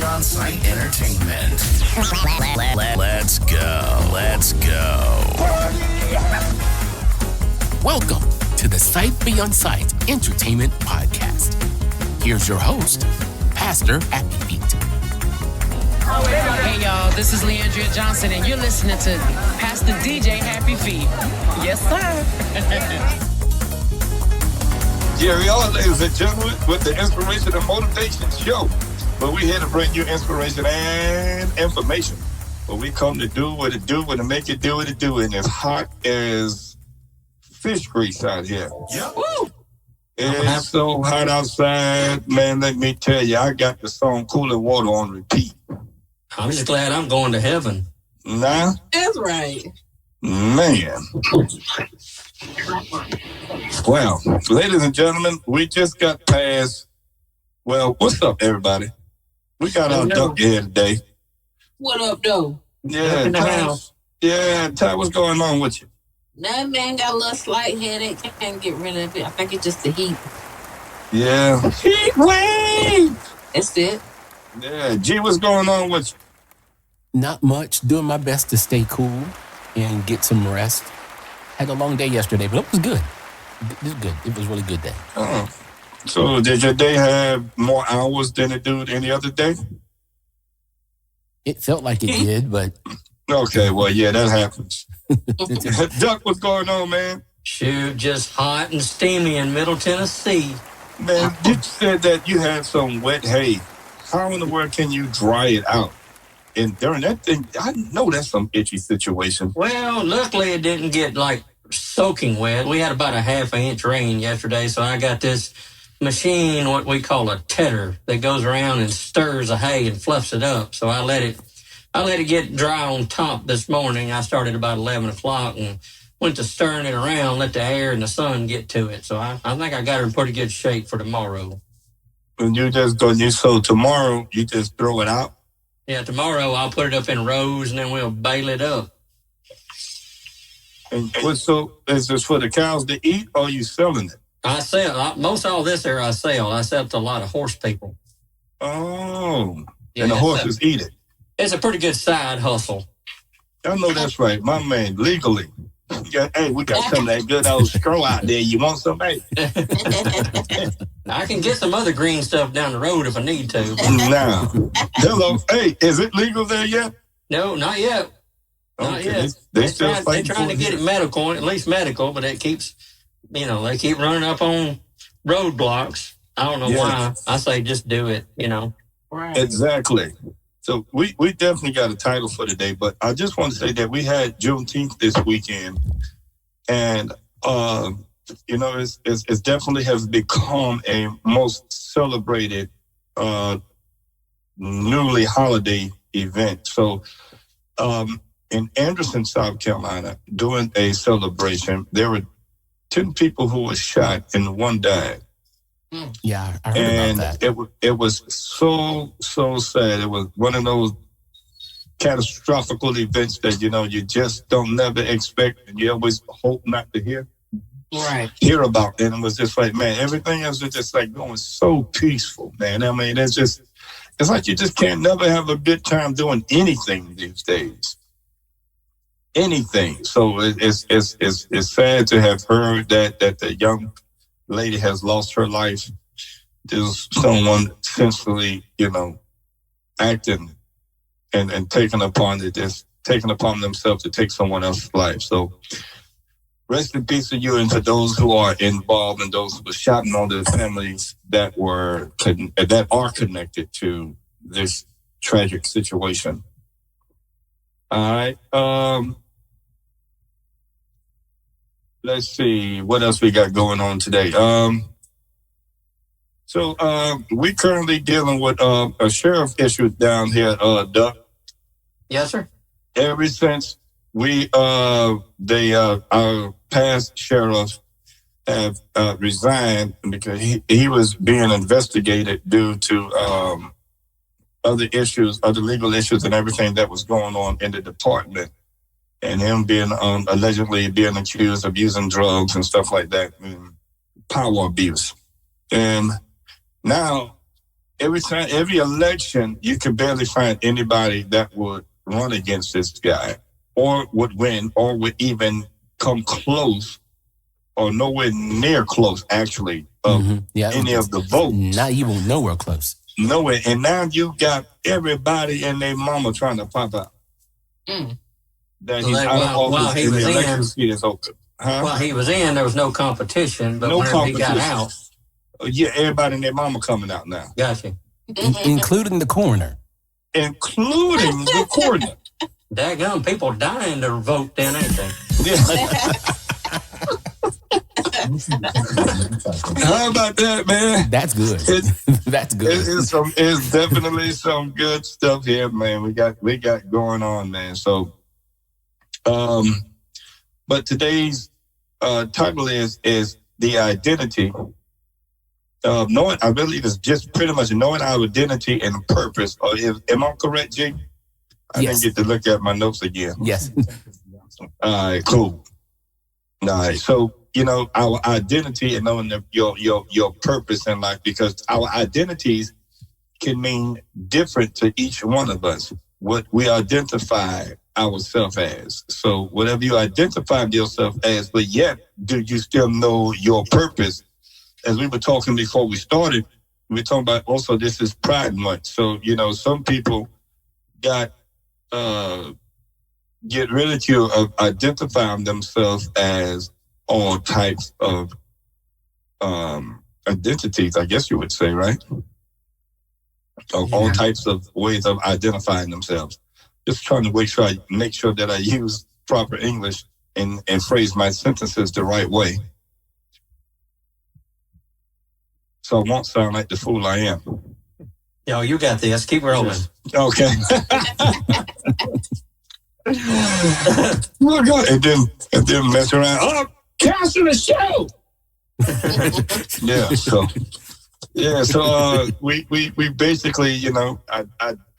on-site entertainment. Let's go. Let's go. Welcome to the Sight Beyond Sight Entertainment Podcast. Here's your host, Pastor Happy Feet. Hey y'all, this is Leandria Johnson and you're listening to Pastor DJ Happy Feet. Yes, sir. Here we are, ladies and gentlemen, with the Inspiration and Motivation Show. But we're here to bring you inspiration and information. But we come to do what it do and to make it do what it do. And it's hot as fish grease out here. Yep. Woo! It's so hot outside. Man, let me tell you, I got the song Cooling Water on repeat. I'm just glad I'm going to heaven. Nah. That's right. Man. Well, ladies and gentlemen, we just got past. Well, what's up, everybody? We got our duck here today. What up, though? Yeah, Ty. Yeah, Ty, what's going on with you? That man got a little slight headache. I can't get rid of it. I think it's just the heat. Yeah. Heat wave! That's it. Yeah, G, what's going on with you? Not much. Doing my best to stay cool and get some rest. Had a long day yesterday, but it was good. It was good. It was a really good day. Oh. So did your day have more hours than it do any other day? It felt like it did, but... Okay, well, yeah, that happens. Duck, what's going on, man? Shoot, just hot and steamy in Middle Tennessee. Man, you said that you had some wet hay. How in the world can you dry it out? And during that thing, I know that's some itchy situation. Well, luckily it didn't get like soaking wet. We had about a half an inch rain yesterday, so I got this machine, what we call a tedder, that goes around and stirs the hay and fluffs it up. So I let it get dry on top this morning. I started about 11 o'clock and went to stirring it around, let the air and the sun get to it. So I think I got her in pretty good shape for tomorrow. And so tomorrow you just throw it out? Yeah, tomorrow I'll put it up in rows and then we'll bale it up. And so is this for the cows to eat or are you selling it? I sell. Most all this there I sell. I sell to a lot of horse people. Oh, Yeah, and the horses eat it. It's a pretty good side hustle. I know that's right. My man, legally. Yeah, hey, we got some of that good old scroll out there. You want some? Hey? I can get some other green stuff down the road if I need to. Now, hello. Hey, is it legal there yet? No, not yet. Not yet. They're trying to get it medical, at least medical, but it keeps, they keep running up on roadblocks. I don't know why. I say just do it, Right. Exactly. So we definitely got a title for today, but I just want to say that we had Juneteenth this weekend, and it definitely has become a most celebrated newly holiday event. So in Anderson, South Carolina, during a celebration, there were 10 people who were shot and one died. Yeah, I heard about that. It was so sad. It was one of those catastrophical events that, you just don't never expect and you always hope not to hear about. And it was just like, man, everything else was just like going so peaceful, man. I mean, it's like you just can't never have a good time doing anything these days. Anything. So it's sad to have heard that the young lady has lost her life. There's someone sensually, acting and taking upon themselves to take someone else's life. So rest in peace to you and to those who are involved and those who were shot and all the families that are connected to this tragic situation. All right. Let's see what else we got going on today. So we currently dealing with a sheriff issue down here, Duck. Yes, sir. Ever since our past sheriff have resigned because he was being investigated due to other legal issues and everything that was going on in the department. And him being allegedly being accused of using drugs and stuff like that, and power abuse. And now every election, you could barely find anybody that would run against this guy or would win or would even come close or nowhere near close, actually, of any of the votes. Not even nowhere close. Nowhere. And now you got everybody and their mama trying to pop out. That he's out of office and the election seat is open. While he was in, there was no competition, but whenever he got out... Yeah, everybody and their mama coming out now. Gotcha. Including the coroner. Including the coroner. Daggone, people dying to vote then, ain't they? Yeah. How about that, man? That's good. That's good. It's definitely some good stuff here, man. We got going on, man. So, but today's title is the identity of knowing. I believe it's just pretty much knowing our identity and purpose. Or am I correct, G? I didn't get to look at my notes again. Yes. All right, cool. All right, so our identity and knowing your purpose in life, because our identities can mean different to each one of us. What we identify ourselves as. So whatever you identify yourself as, but yet do you still know your purpose? As we were talking before we started, we were talking about also this is Pride Month. So some people get ridiculed of identifying themselves as all types of identities, I guess you would say, right? All types of ways of identifying themselves. Just trying to make sure that I use proper English and phrase my sentences the right way. So I won't sound like the fool I am. Yo, you got this. Keep rolling. Okay. We're good. And then mess around. Oh, cancel the show. So we basically,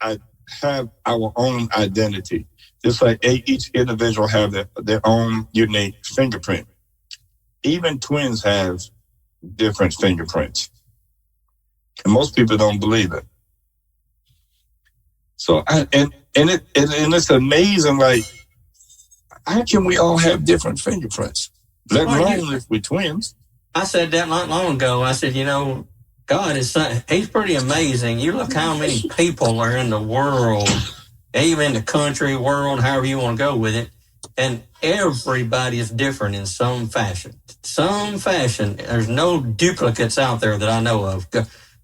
I have our own identity. Just like each individual have their own unique fingerprint. Even twins have different fingerprints. And most people don't believe it. So it's amazing, like, how can we all have different fingerprints? Let alone if we're twins. I said that not long ago. I said, God he's pretty amazing. You look how many people are in the world, even the country, world, however you want to go with it. And everybody is different in some fashion. There's no duplicates out there that I know of.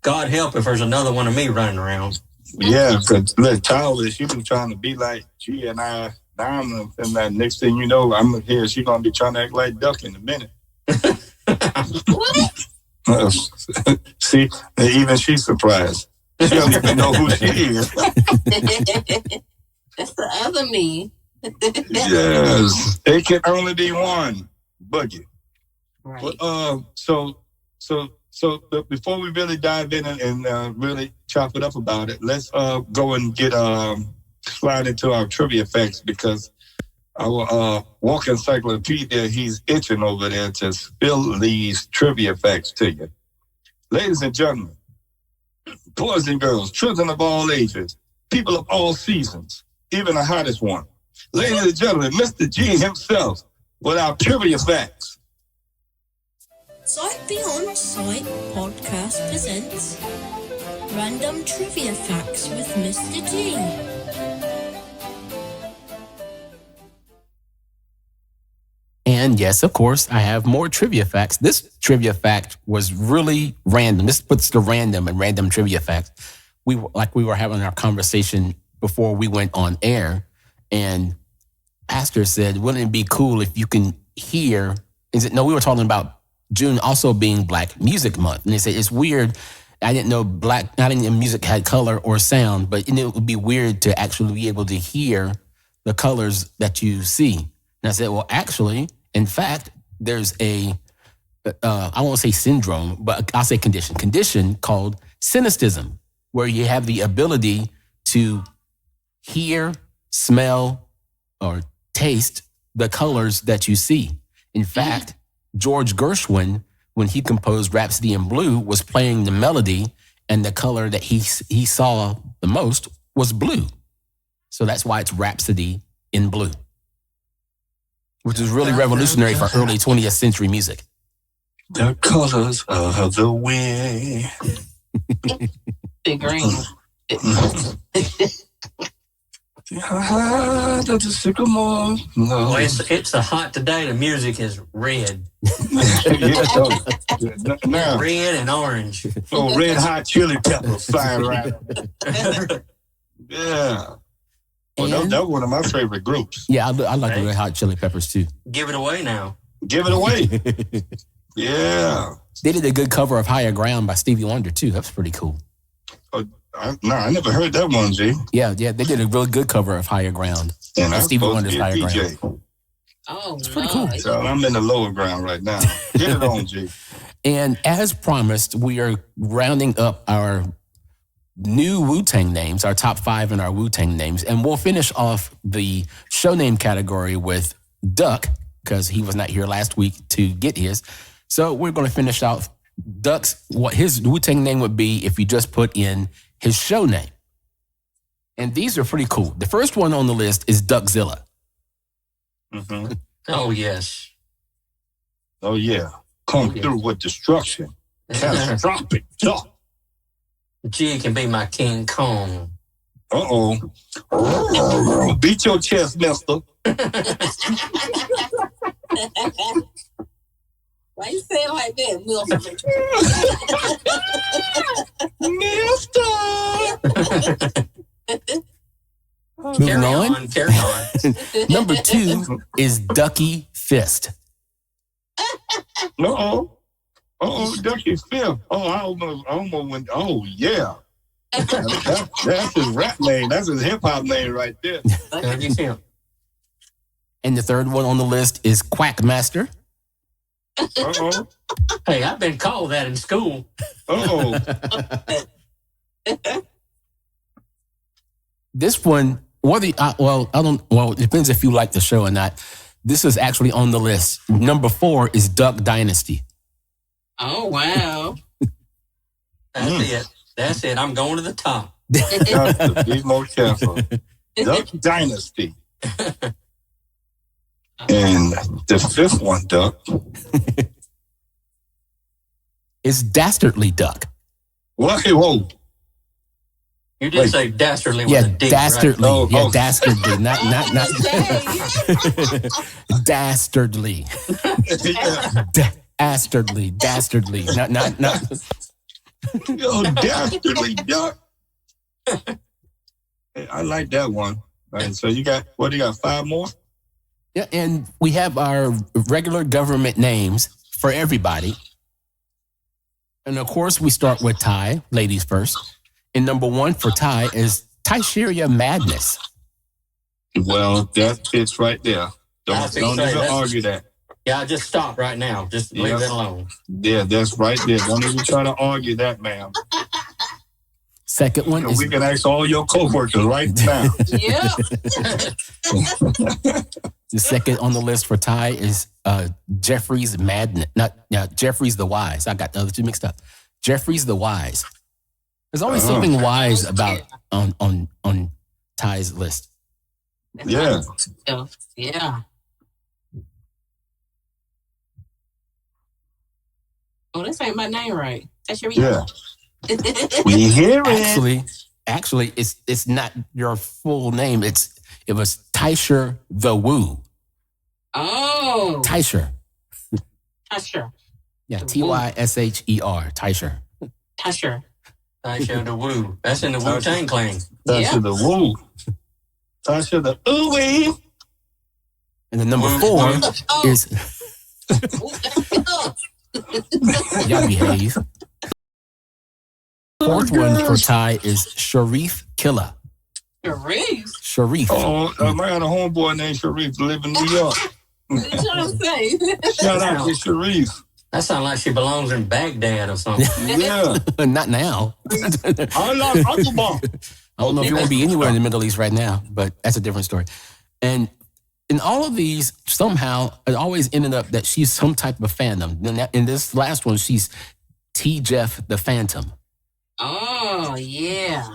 God help if there's another one of me running around. Yeah, because look, childish, she been trying to be like she and I, Diamond, and that next thing you know, I'm here, she's going to be trying to act like Duck in a minute. What? See, even she's surprised. She don't even know who she is. That's the other me. Yes, it can only be one Boogie. Right. So before we really dive in and really chop it up about it, let's go and get slide into our trivia facts, because our walk encyclopedia, he's itching over there to spill these trivia facts to you. Ladies and gentlemen, boys and girls, children of all ages, people of all seasons, even the hottest one. Ladies and gentlemen, Mr. G himself with our trivia facts. Sight Beyond Sight podcast presents Random Trivia Facts with Mr. G. And yes, of course, I have more trivia facts. This trivia fact was really random. This puts the random and random trivia facts. We were having our conversation before we went on air, and Pastor said, wouldn't it be cool if you can hear, we were talking about June also being Black Music Month. And they said, it's weird. I didn't know music had color or sound, but it would be weird to actually be able to hear the colors that you see. And I said, well, actually, in fact, there's I won't say syndrome, but I'll say condition called synesthesia, where you have the ability to hear, smell, or taste the colors that you see. In fact, George Gershwin, when he composed Rhapsody in Blue, was playing the melody, and the color that he saw the most was blue. So that's why it's Rhapsody in Blue, which is really revolutionary for early 20th century music. The colors of the wind. The green. The sycamore. No. Well, it's a hot today. The music is red. Now, Red and orange. oh, red hot chili peppers flying around. Yeah. Well, that was one of my favorite groups. Yeah, I like the Red Hot Chili Peppers too. Give it away now. Give it away. Yeah. They did a good cover of Higher Ground by Stevie Wonder too. That's pretty cool. I never heard that one, G. Yeah, they did a really good cover of Higher Ground. And I'm Stevie supposed Wonder's to be a Higher DJ. Ground. Oh, It's pretty cool. So I'm in the lower ground right now. Get it on, G. And as promised, we are rounding up our new Wu-Tang names, our top 5 in our Wu-Tang names. And we'll finish off the show name category with Duck, because he was not here last week to get his. So we're going to finish out Duck's, what his Wu-Tang name would be if you just put in his show name. And these are pretty cool. The first one on the list is Duckzilla. Mm-hmm. Oh, yes. Oh, yeah. Come through with destruction. Catastrophic duck. G can be my King Kong. Uh-oh. Beat your chest, mister. Why you say it like that, Mister! Moving on. Carry on. Number 2 is Ducky Fist. Uh-oh. Uh-oh, Ducky Fist. Oh, I almost went, oh, yeah. That's his rap name. That's his hip-hop name right there. And the third one on the list is Quackmaster. Uh-oh. Hey, I've been called that in school. Uh-oh. This one, it depends if you like the show or not. This is actually on the list. Number 4 is Duck Dynasty. Oh, wow. That's it. I'm going to the top. Got to be more careful. Duck Dynasty. And the 5th one, Duck, is Dastardly Duck. what? Whoa. You did say dastardly with Yeah, a D, dastardly. right? Yeah, Oh. dastardly. Not dastardly. Dastardly. Dastardly. Not. Yo, dastardly duck. Hey, I like that one. All right, so you got 5 more? Yeah, and we have our regular government names for everybody. And of course, we start with Ty, ladies first. And number 1 for Ty is Tysheria Madness. Well, that fits right there. Don't even argue that. Yeah, just stop right now. Just leave it alone. Yeah, that's right there. Don't even try to argue that, ma'am. Second one is We can ask all your co-workers right now. Yeah. the second on the list for Ty is Jeffrey's Madness. Jeffrey's the Wise. I got the other two mixed up. Jeffrey's the Wise. There's always something wise about on Ty's list. Yeah. Yeah. Oh, this ain't my name right. That's your Yeah. We hear it. Actually, it's not your full name. It was Tysher the Woo. Oh. Tysher. Tysher. Yeah, Tysher. Tysher. Tysher. Tysher the Woo. That's in the Wu-Tang Clan. Tasha the Woo. Tasha the Ooh-wee. And the number 4 is y'all behave. Fourth one for Ty is Sharif Killa. Sharif. Oh, I got a homeboy named Sharif to live in New York. Shout out to Sharif. That sounds like she belongs in Baghdad or something. Yeah. Not now. I love Akbar. I don't know if you want to be anywhere in the Middle East right now, but that's a different story. And in all of these, somehow, it always ended up that she's some type of phantom. In this last one, she's T. Jeff the Phantom. Oh, yeah.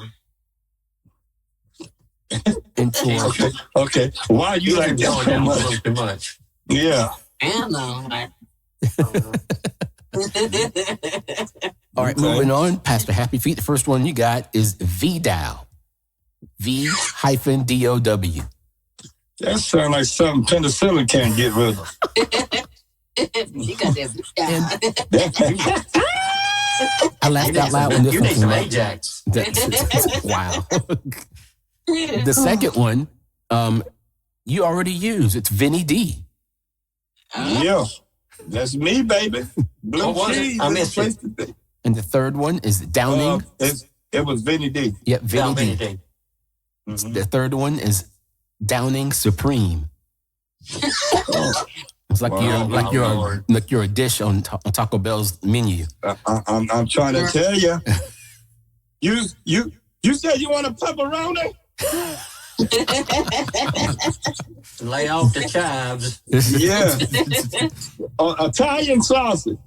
And for Okay. Why you like that going so down a much? little too much. Yeah. I don't know. all right, moving on, Pastor Happy Feet. The first one you got is VDOW. V-DOW. That sounds like something penicillin can't get rid of. You got that. I laughed out loud when this You one need came some up. Ajax. Wow. The second one, you already used. It's Vinny D. Yeah. That's me, baby. Blue What was it? cheese I is missed the place to be. And the third one is Downing. It was Vinny D. Yep, Vinny No, D. Vinny D. Mhm. The third one is Downing Supreme. Oh, It's like Wow, you're a dish on Taco Bell's menu. I'm trying to tell you. You said you want a pepperoni? Lay off the chives. Yeah. Italian sausage.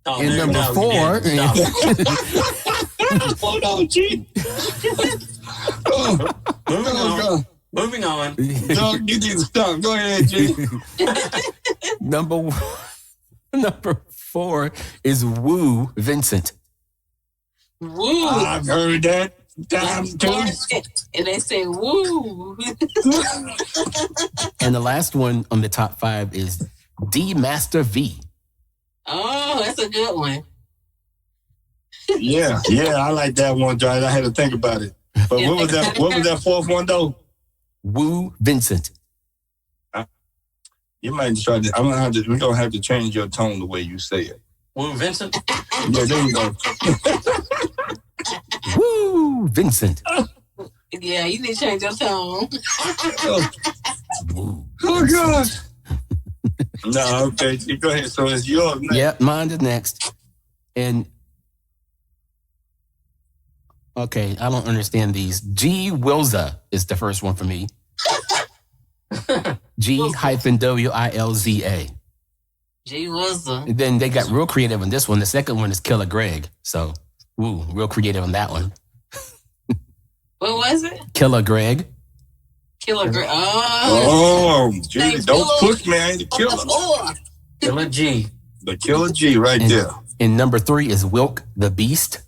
Oh, And there- number no, you 4, didn't. Stop. Hold on, G. Oh, Moving on. God. Moving on. No, you need to stop. Go ahead, G. number 4 is Woo Vincent. Woo. I've heard that time too. And they say, woo. And the last one on the top 5 is D Master V. Oh, that's a good one. Yeah, I like that one, Johnny. I had to think about it. But what was that? What was that fourth one though? Woo Vincent. You might try to. We're gonna have to change your tone the way you say it. Woo, Vincent. Yeah, there you go. Woo Vincent. Yeah, you need to change your tone. Woo. Oh God. No, okay. Go ahead. So it's yours next. Yep, mine is next. And okay, I don't understand these. G Wilza is the first one for me. G-Wilza. Gee whizzer. And then they got real creative on this one. The second one is Killer Greg. So, woo, real creative on that one. What was it? Killer Greg. Killer Greg. Oh. Oh, gee, Thanks, don't Killer. push me. I ain't the killer. Oh. Killer G. The killer G right And, there. and number 3 is Wilk the Beast.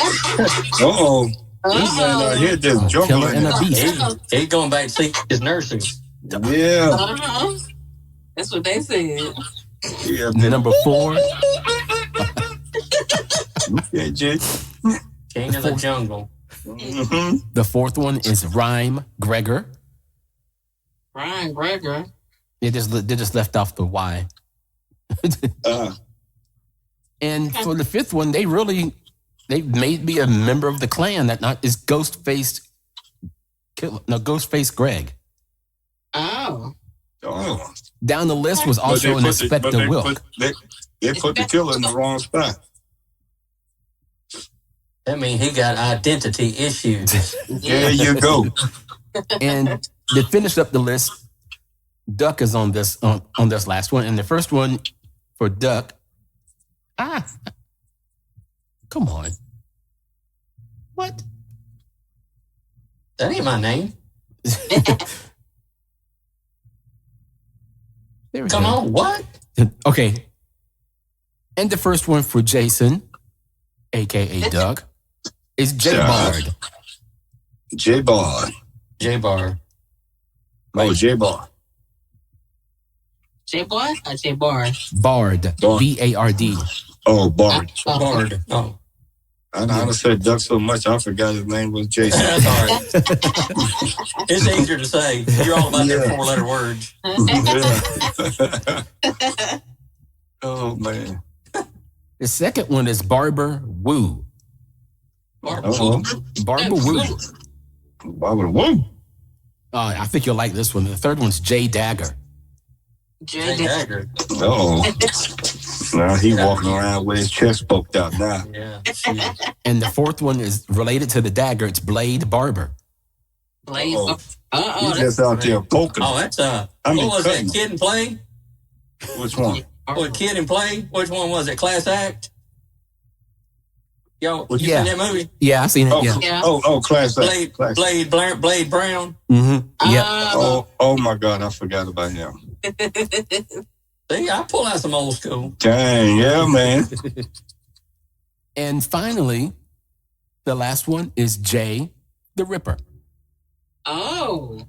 Uh-oh. This man out here just Killer jumping. and a Beast. He's going back to see his nursing. Yeah. Uh-huh. That's what they said. Yeah. And number 4, Yeah, G. King of the jungle. Mm-hmm. the fourth one is Rhyme Gregor. Ryan Gregor. They just left off the Y. And for the fifth one, they made me a member of the clan that is Ghostface Greg. Oh. Oh. Down the list was also an Inspector Wilk. They put the killer in the wrong spot. That means he got identity issues. There you go. And to finish up the list, Duck is on this last one. And the first one for Duck, come on. What? That ain't my name. There we Come go. on, what? Okay. And the first one for Jason, aka Doug, is J Bard. J Bar. J Bar. Oh, J Bar. J Boy or J Bar? Bard. B-A-R-D. Oh, Bard. Bard. Oh. I done said Duck so much I forgot his name was Jason. That's all right. It's easier to say. You're all about their 4-letter words. Yeah. Oh man. The second one is Barber Woo. Uh-oh. Barber Woo. Barbara Woo. I think you'll like this one. The third one's J Dagger. J Dagger. Oh. Now he walking around with his chest poked out now. Yeah. And the fourth one is related to the dagger. It's Blade Barber. Blaze. Uh-oh. He's just out there poking. Oh, that's I what mean, was cutting. that? Kid and Play? Which one? What, Kid and Play? Which one was it? Class Act? Yo, you Yeah. seen that movie? Yeah, I seen it. Yeah. Yeah. Class act. Blade Brown. Yeah. Oh my God, I forgot about him. See, I pull out some old school. Dang, yeah, man. And finally, the last one is Jay the Ripper. Oh.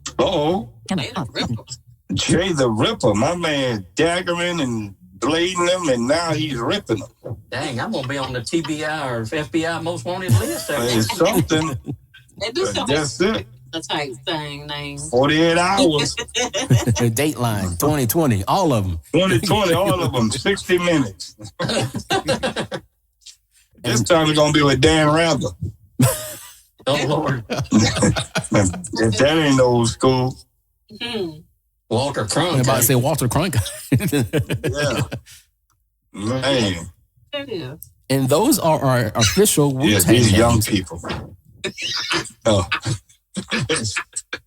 Jay the Ripper, my man, daggering and blading them, and now he's ripping them. Dang, I'm gonna be on the TBI or FBI most wanted list. It's something. They do something. That's it. The type thing name. 48 hours. Dateline, 2020, all of them. 2020, all of them. 60 minutes. This time it's going to be with Dan Rather. Oh, Lord. That ain't old school. Walter Cronkite. I'm about to say Walter Cronkite. Yeah. Man. It is. And those are our official Wu-Tang Yeah, these young names. people. Oh.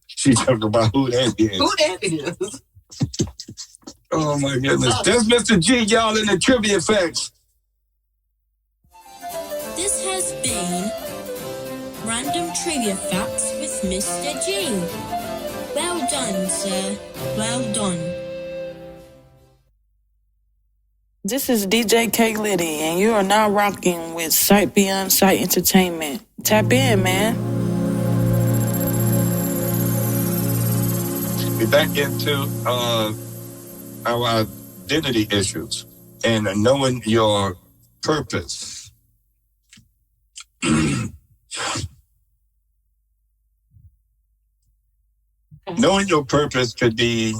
She talking about who that is. Who that is? Oh, my goodness. That's Mr. G, y'all, in the trivia facts. This has been Random Trivia Facts with Mr. G. Well done, sir. Well done. This is DJ K Liddy, and you are now rocking with Sight Beyond Sight Entertainment. Tap in, man. We're back into our identity issues and knowing your purpose. Knowing your purpose could be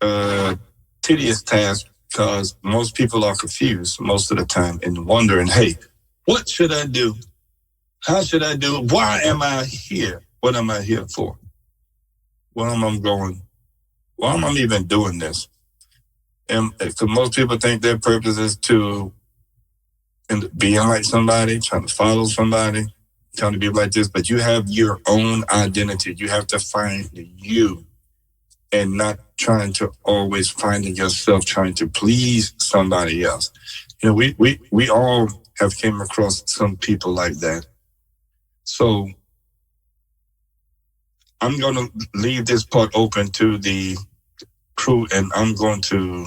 a tedious task because most people are confused most of the time and wondering, hey, what should I do? How should I do it? Why am I here? What am I here for? Where am I going? Why am I even doing this? And because most people think their purpose is to being like somebody, trying to follow somebody, trying to be like this, but you have your own identity. You have to find you and not trying to always find yourself trying to please somebody else. You know, we all have came across some people like that. So I'm going to leave this part open to the crew, and I'm going to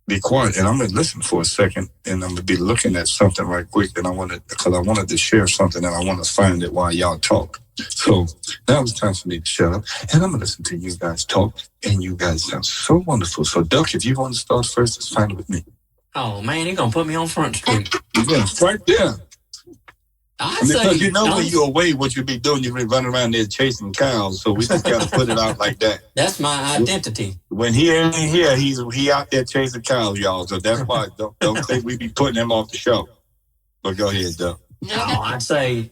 be quiet, and I'm going to listen for a second, and I'm going to be looking at something right quick, and because I wanted to share something, and I want to find it while y'all talk. So now it's time for me to shut up, and I'm going to listen to you guys talk, and you guys sound so wonderful. So, Duck, if you want to start first, it's fine with me. Oh, man, you're going to put me on Front Street. Yeah, right there. Because you know no. when you're away, what you be doing, you be running around there chasing cows. So we just got to put it out like that. That's my identity. When he ain't here, he out there chasing cows, y'all. So that's why don't think we be putting him off the show. But go ahead, Doug. No, I'd say,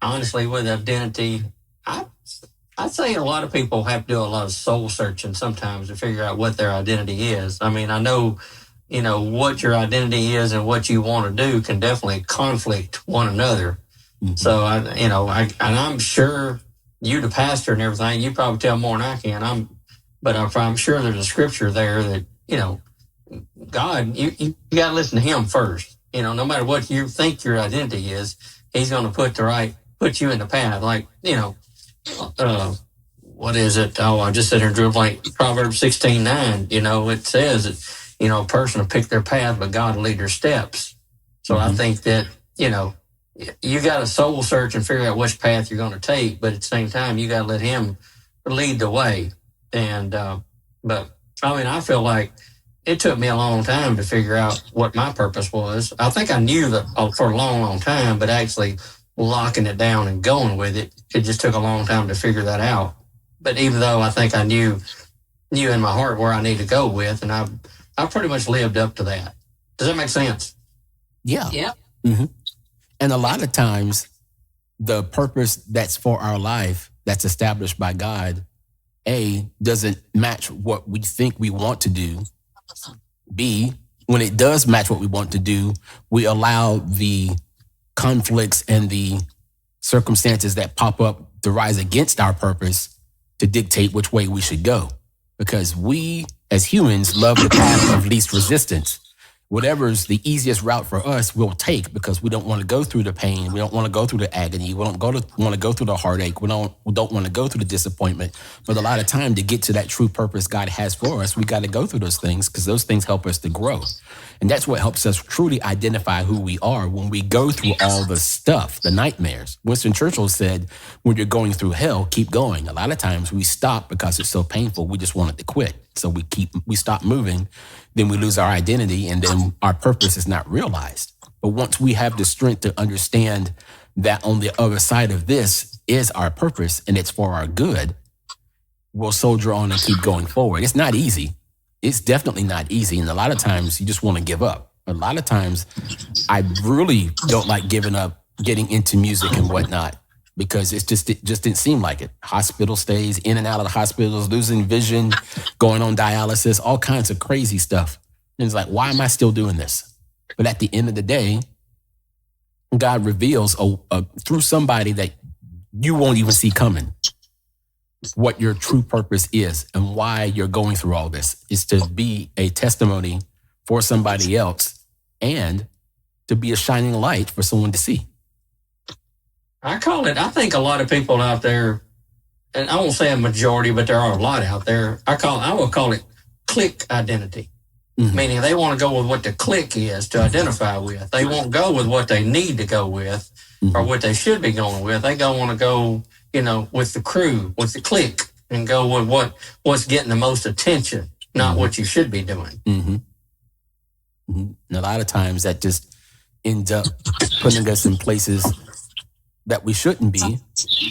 honestly, with identity, I'd say a lot of people have to do a lot of soul searching sometimes to figure out what their identity is. I mean, I know, you know, what your identity is and what you want to do can definitely conflict one another. Mm-hmm. So, I'm sure you, the pastor and everything, you probably tell more than I can. But I'm sure there's a scripture there that, you know, God, you got to listen to him first. You know, no matter what you think your identity is, he's going to put you in the path. Like, you know, what is it? Oh, I just said here and drew a blank. Proverbs 16:9, you know, it says that, you know, a person will pick their path, but God will lead their steps. So I think that, you know, you got to soul search and figure out which path you're going to take, but at the same time, you got to let him lead the way. And, but I mean, I feel like it took me a long time to figure out what my purpose was. I think I knew that for a long, long time, but actually locking it down and going with it, it just took a long time to figure that out. But even though I think I knew in my heart where I need to go with, and I pretty much lived up to that. Does that make sense? Yeah. Yep. Mm-hmm. And a lot of times, the purpose that's for our life, that's established by God, A, doesn't match what we think we want to do. B, when it does match what we want to do, we allow the conflicts and the circumstances that pop up to rise against our purpose to dictate which way we should go. Because we, as humans, love the path of least resistance. whatever's the easiest route for us, we'll take because we don't want to go through the pain. We don't want to go through the agony. We don't want to go through the heartache. We don't want to go through the disappointment. But a lot of time to get to that true purpose God has for us, we got to go through those things because those things help us to grow. And that's what helps us truly identify who we are when we go through all the stuff, the nightmares. Winston Churchill said, when you're going through hell, keep going. A lot of times we stop because it's so painful. We just wanted to quit. So we stop moving, then we lose our identity, and then our purpose is not realized. But once we have the strength to understand that on the other side of this is our purpose and it's for our good, we'll soldier on and keep going forward. It's not easy. It's definitely not easy. And a lot of times you just want to give up. A lot of times I really don't like giving up, getting into music and whatnot, because it just didn't seem like it. Hospital stays, in and out of the hospitals, losing vision, going on dialysis, all kinds of crazy stuff. And it's like, why am I still doing this? But at the end of the day, God reveals through somebody that you won't even see coming what your true purpose is and why you're going through all this. Is to be a testimony for somebody else and to be a shining light for someone to see. I think a lot of people out there, and I won't say a majority, but there are a lot out there. I will call it clique identity. Mm-hmm. Meaning they want to go with what the clique is to identify with. They won't go with what they need to go with, mm-hmm. or what they should be going with. They want to go, with the crew, with the clique, and go with what's getting the most attention, not mm-hmm. what you should be doing. Mm-hmm. Mm-hmm. And a lot of times that just ends up putting us in places that we shouldn't be,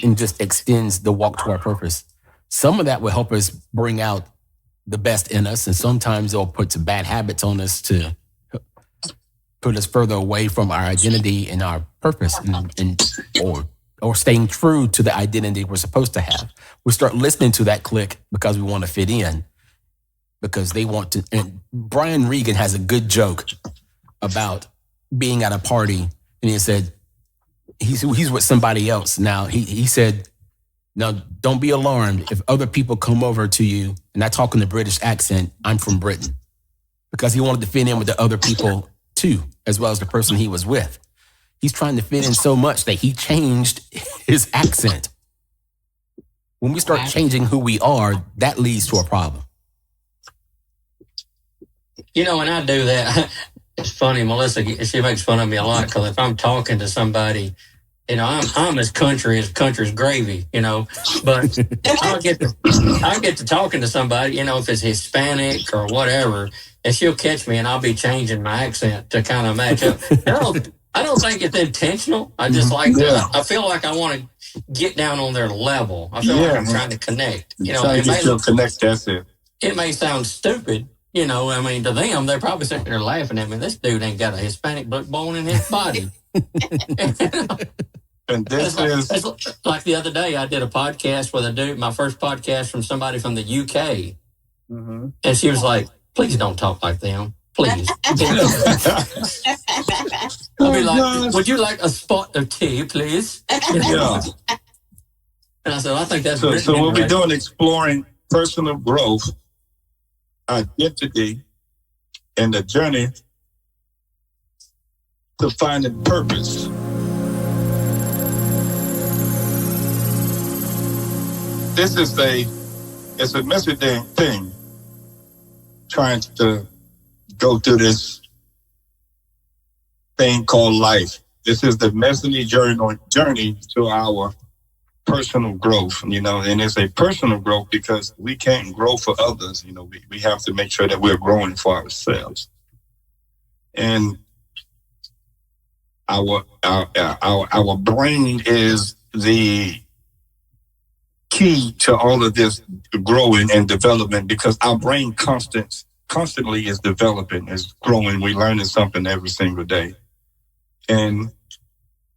and just extends the walk to our purpose. Some of that will help us bring out the best in us, and sometimes it'll put some bad habits on us to put us further away from our identity and our purpose, or staying true to the identity we're supposed to have. We start listening to that clique because we want to fit in, because they want to. And Brian Regan has a good joke about being at a party, and he said, he's with somebody else now. He said, now don't be alarmed if other people come over to you and I talk in the British accent, I'm from Britain. Because he wanted to fit in with the other people too, as well as the person he was with. He's trying to fit in so much that he changed his accent. When we start changing who we are, that leads to a problem. When I do that, it's funny, Melissa, she makes fun of me a lot, because if I'm talking to somebody, I'm as country's gravy, but I'll get to talking to somebody, if it's Hispanic or whatever, and she'll catch me and I'll be changing my accent to kind of match up. I don't think it's intentional. I just I feel like I want to get down on their level. I feel like I'm trying to connect. It may sound stupid. To them, they're probably sitting there laughing at me. This dude ain't got a Hispanic bone in his body. And this is like the other day, I did a podcast with a dude, my first podcast from somebody from the UK. Mm-hmm. And she was like, please don't talk like them. Please. I'll be like, would you like a spot of tea, please? Yeah. And I said, I think that's so we'll be doing exploring personal growth, identity, and the journey to finding purpose. This is it's a messy thing, trying to go through this thing called life. This is the messy journey to our personal growth, and it's a personal growth because we can't grow for others. We have to make sure that we're growing for ourselves. And our brain is the key to all of this growing and development, because our brain constantly is developing, is growing. We're learning something every single day. And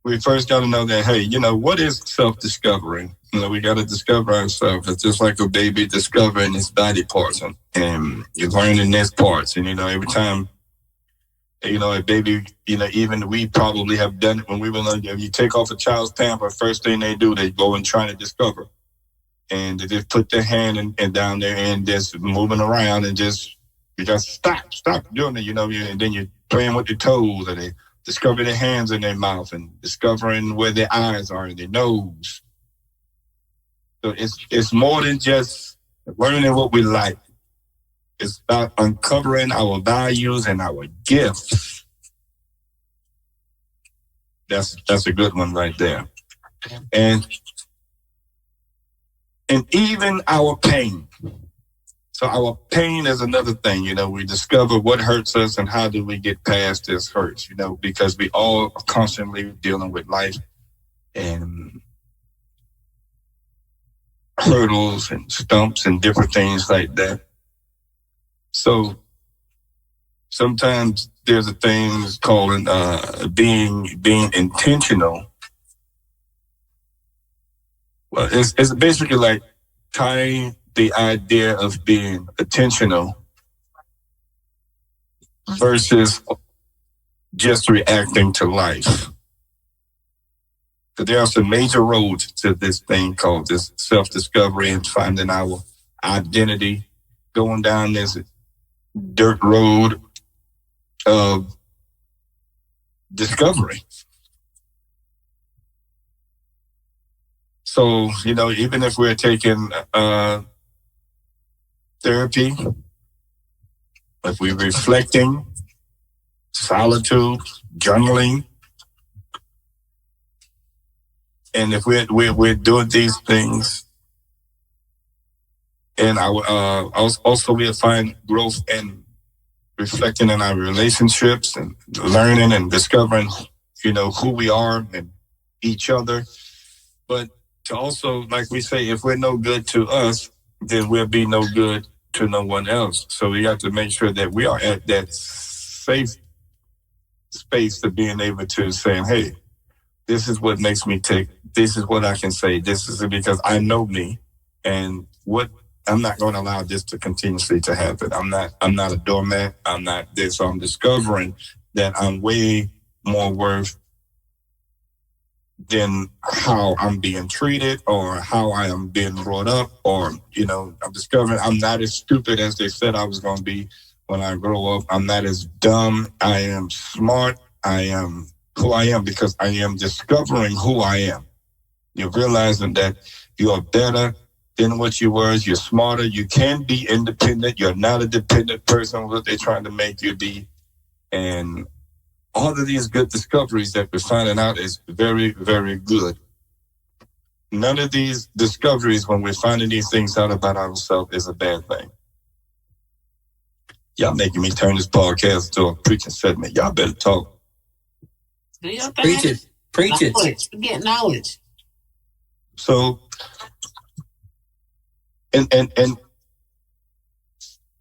we first got to know that, hey, what is self-discovery? We got to discover ourselves. It's just like a baby discovering its body parts, and you're learning its parts. And, every time, a baby, even we probably have done it when we were young. If you take off a child's pamper, first thing they do, they go and try to discover. And they just put their hand and down there and just moving around and just, You just stop doing it, and then you're playing with their toes, or they discover their hands in their mouth and discovering where their eyes are and their nose. So it's more than just learning what we like. It's about uncovering our values and our gifts. That's a good one right there. And even our pain. So our pain is another thing, we discover what hurts us and how do we get past this hurts, because we all are constantly dealing with life and hurdles and stumps and different things like that. So sometimes there's a thing called being intentional. Well, it's basically like tying the idea of being intentional versus just reacting to life. So there are some major roads to this thing called this self-discovery and finding our identity, going down this dirt road of discovery. So, even if we're taking therapy, if we're reflecting, solitude, journaling, and if we're doing these things, and also we'll find growth and reflecting in our relationships and learning and discovering, who we are and each other. But to also, like we say, if we're no good to us, then we'll be no good to no one else. So we have to make sure that we are at that safe space of being able to say, hey, this is what makes me tick. This is what I can say. This is because I know me, and I'm not going to allow this to continuously to happen. I'm not a doormat. I'm not this. So I'm discovering that I'm way more worth than how I'm being treated or how I am being brought up, or, I'm discovering I'm not as stupid as they said I was going to be when I grow up. I'm not as dumb. I am smart. I am who I am because I am discovering who I am. You're realizing that you are better than what you were. You're smarter. You can be independent. You're not a dependent person, what they're trying to make you be. And all of these good discoveries that we're finding out is very, very good. None of these discoveries, when we're finding these things out about ourselves, is a bad thing. Y'all making me turn this podcast to a preaching segment. Y'all better talk. Preach it. Preach it. Get knowledge. So, and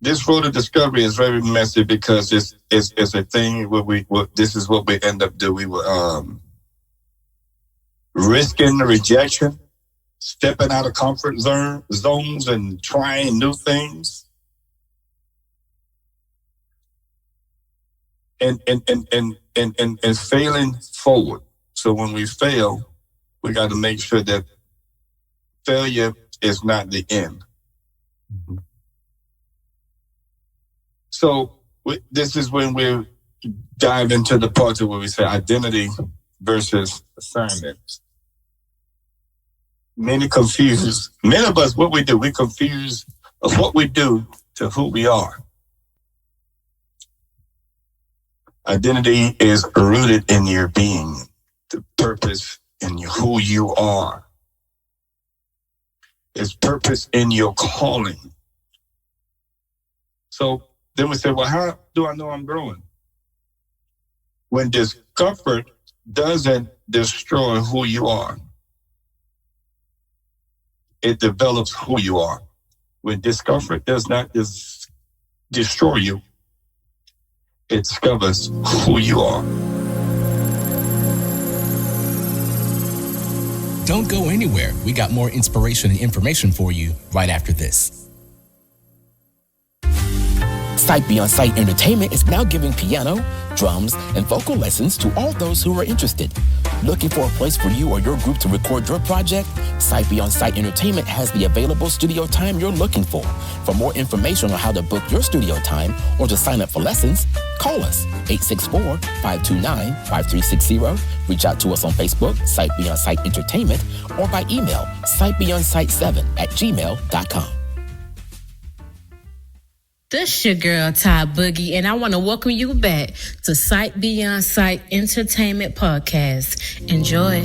this road of discovery is very messy because it's a thing where this is what we end up doing. We were risking rejection, stepping out of comfort zones and trying new things. And failing forward. So when we fail, we got to make sure that failure is not the end. Mm-hmm. So this is when we dive into the part where we say identity versus assignments. Many of us, what we do, we confuse of what we do to who we are. Identity is rooted in your being, the purpose in who you are. It's purpose in your calling. So then we say, well, how do I know I'm growing? When discomfort doesn't destroy who you are, it develops who you are. When discomfort does not destroy you, it discovers who you are. Don't go anywhere. We got more inspiration and information for you right after this. Sight Beyond Sight Entertainment is now giving piano, drums, and vocal lessons to all those who are interested. Looking for a place for you or your group to record your project? Sight Beyond Sight Entertainment has the available studio time you're looking for. For more information on how to book your studio time or to sign up for lessons, call us 864-529-5360. Reach out to us on Facebook, Sight Beyond Sight Entertainment, or by email, sightbeyondsight7@gmail.com. This your girl, Ty Boogie, and I want to welcome you back to Sight Beyond Sight Entertainment Podcast. Enjoy.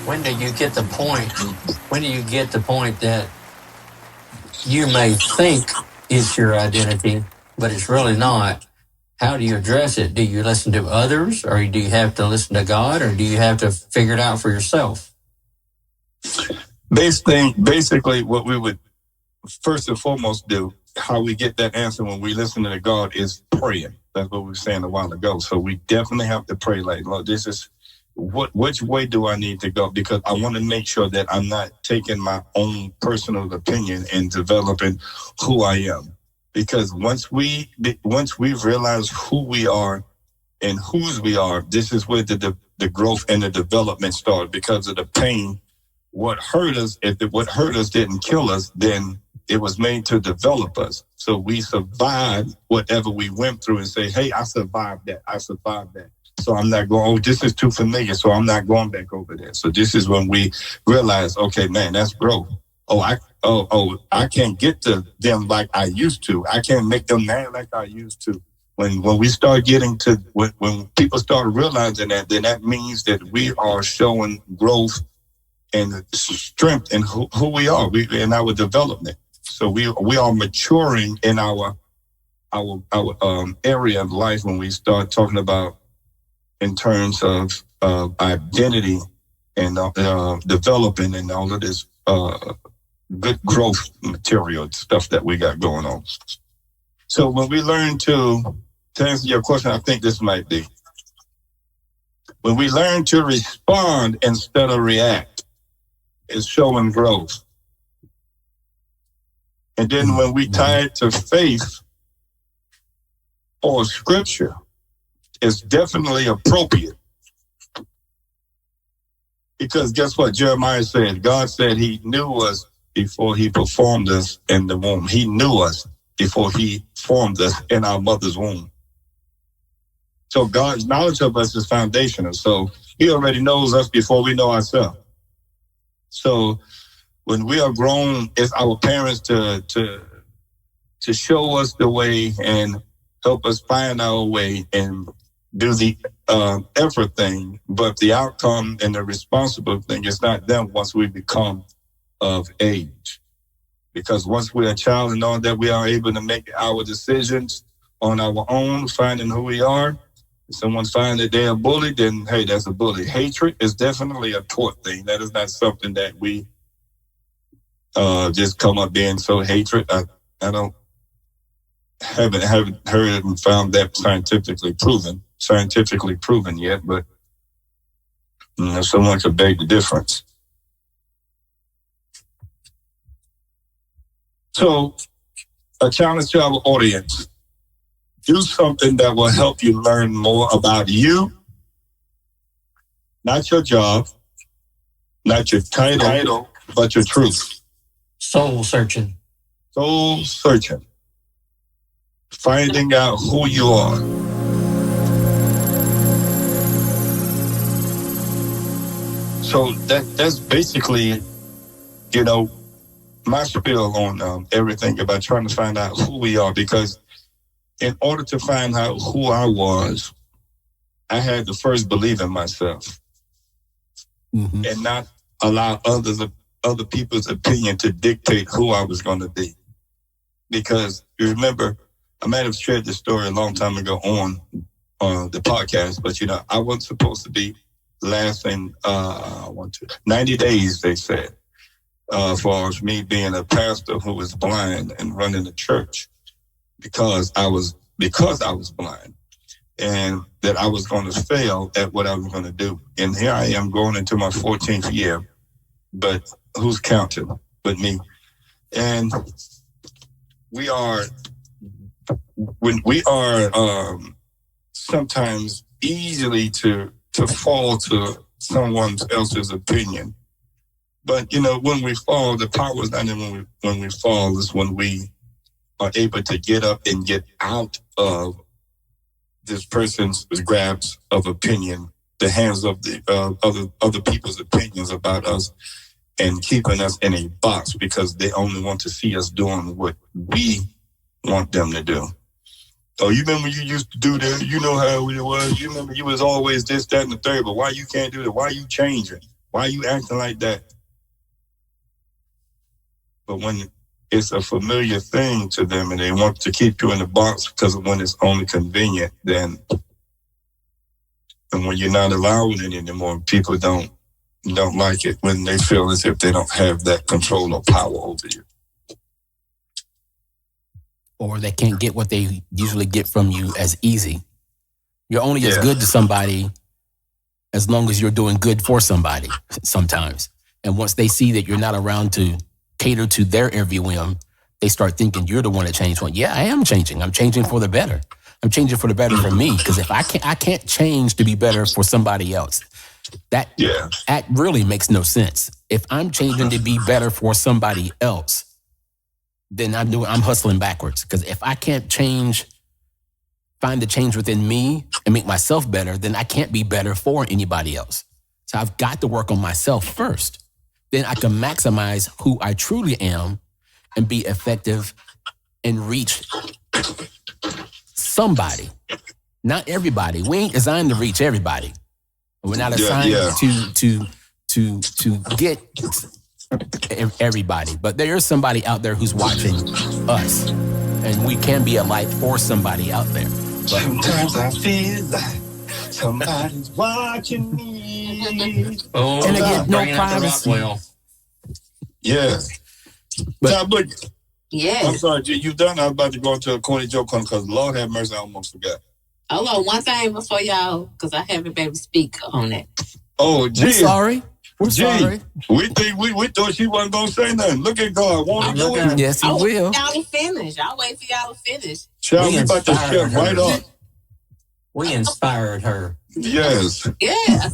When do you get the point? When do you get the point that you may think it's your identity, but it's really not? How do you address it? Do you listen to others, or do you have to listen to God, or do you have to figure it out for yourself? Basically, what we would first and foremost do, how we get that answer when we listen to God, is praying. That's what we were saying a while ago. So we definitely have to pray like, Lord, this is which way do I need to go? Because I want to make sure that I'm not taking my own personal opinion and developing who I am. Because once we realize who we are and whose we are, this is where the growth and the development start. Because of the pain, what hurt us, what hurt us didn't kill us, then it was made to develop us. So we survived whatever we went through and say, hey, I survived that. So I'm not going, this is too familiar, so I'm not going back over there. So this is when we realize, okay, man, that's growth. I can't get to them like I used to. I can't make them mad like I used to. When we start getting to, when people start realizing that, then that means that we are showing growth and strength in who we are, in our development. So we are maturing in our area of life when we start talking about in terms of identity and developing and all of this good growth material stuff that we got going on. So when we learn to answer your question, I think this might be, when we learn to respond instead of react, it's showing growth. And then when we tie it to faith or scripture, it's definitely appropriate. Because guess what? Jeremiah said, God said he knew us before he performed us in the womb. He knew us before he formed us in our mother's womb. So God's knowledge of us is foundational. So he already knows us before we know ourselves. So when we are grown, it's our parents to show us the way and help us find our way and do the effort thing, but the outcome and the responsible thing is not them once we become of age. Because once we're a child and know that we are able to make our decisions on our own, finding who we are, if someone finds that they're a bully, then hey, that's a bully. Hatred is definitely a taught thing. That is not something that we just come up being so hatred. I haven't heard and found that scientifically proven yet, but someone could beg the difference. So a challenge to our audience: do something that will help you learn more about you, not your job, not your title, but your truth. Soul searching. Finding out who you are. So that's basically, my spiel on everything about trying to find out who we are. Because in order to find out who I was, I had to first believe in myself and not allow other people's opinion to dictate who I was going to be. Because you remember, I might have shared this story a long time ago on the podcast, but I wasn't supposed to be lasting 90 days, they said, for me being a pastor who was blind and running a church, because I was blind, and that I was going to fail at what I was going to do. And here I am going into my 14th year, but who's counting but me? And when we are sometimes easily to fall to someone else's opinion. But, when we fall, the power is not in when we fall, it's when we are able to get up and get out of this person's grabs of opinion, the hands of the other people's opinions about us, and keeping us in a box because they only want to see us doing what we want them to do. Oh, you remember you used to do that? You know how it was. You remember you was always this, that, and the third, but why you can't do that? Why you changing? Why you acting like that? But when it's a familiar thing to them and they want to keep you in the box because when it's only convenient, and when you're not allowing it anymore, people don't like it when they feel as if they don't have that control or power over you. Or they can't get what they usually get from you as easy. You're only as good to somebody as long as you're doing good for somebody sometimes. And once they see that you're not around to cater to their every whim, they start thinking you're the one to change. Well, yeah, I am changing. I'm changing for the better. I'm changing for the better for me. Because if I can't change to be better for somebody else. That really makes no sense. If I'm changing to be better for somebody else, then I'm hustling backwards. Because if I can't find the change within me and make myself better, then I can't be better for anybody else. So I've got to work on myself first. Then I can maximize who I truly am and be effective and reach somebody. Not everybody. We ain't designed to reach everybody. We're not assigned to get everybody. But there is somebody out there who's watching us. And we can be a light for somebody out there. But sometimes I feel like somebody's watching me. Oh, and again, no privacy. Yeah. But yes. I'm sorry, you done? I was about to go into a corny joke because Lord have mercy, I almost forgot. Hold on, one thing before y'all, because I haven't been able to speak on it. Oh, gee. We're sorry. Sorry. We thought she wasn't gonna say nothing. Look at God. Won't he do it? Yes, he will. Y'all to finish. I'll wait for y'all to finish. Child, we about to shut right up. We inspired her. Yes. Yeah,